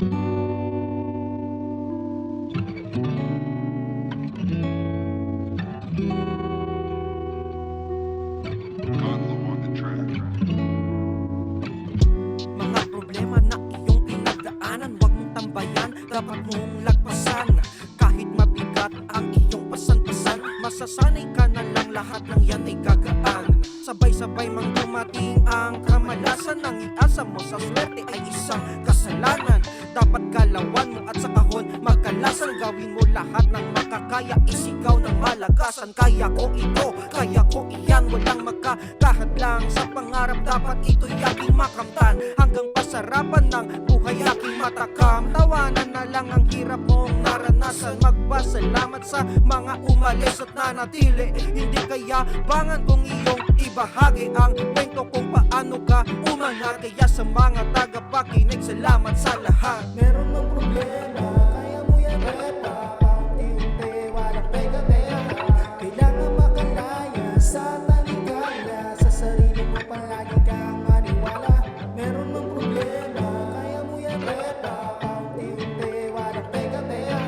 Mga problema na iyong pinagdaanan, huwag mong tambayan, dapat mong lagpasan. Kahit mabigat ang iyong pasan-pasan, masasanay ka na lang, lahat ng yan ay gagaan. Sabay-sabay mang dumating ang kamalasan, ang iasa mo sa swerte ay isang kasalanan. Dapat galawan mo at sa kahon magkalasan, gawin mo lahat ng makakaya, isigaw ng malakasan. Kaya ko ito, kaya ko iyan, walang makakahadlang sa pangarap, dapat ito'y aking makamtan. Hanggang pasarapan ng buhay aking matakam, tawanan na lang ang hirap mong naranasan. Magpasalamat sa mga umalis at nanatili, hindi kaya bangan kung iyong ibahagi ang kwento kung paano ka umangat. Kaya sa mga tagapakinig, salamat sa lahat. Meron mang problema, kaya mo yan repa. Paunti-unti, walang pega-pega. Kailangan makalaya sa talikala, sa sarili mo palagi kang maniwala. Meron mang problema, kaya mo yan repa. Paunti-unti, walang pega-pega.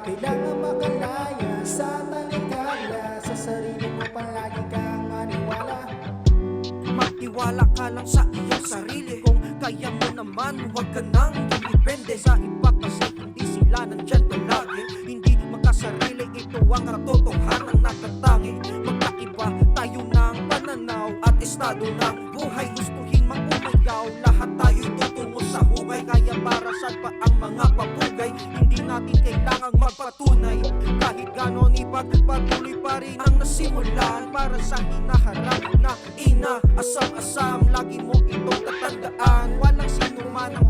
Kailangan makalaya sa talikala, sa sarili mo palagi kang maniwala. Magtiwala ka lang sa iyong sarili, kung kaya mo naman, huwag ka nang dumipende sa iba kasi hindi sila nandyan palagi. Hindi makasarili, ito ang katotohanan nakatangi. Magkaiba tayo ng pananaw at estado ng buhay, gustuhin mang umayaw, lahat tayo'y tutungo sa hukay. Kaya para saan pa ang mga papugay, hindi natin kailangang magpatunay. Kahit ganon ipagpatuloy pa rin ang nasimulan, para sa hinaharap na inaasam-asam. Lagi mo itong tatandaan, walang sino man ang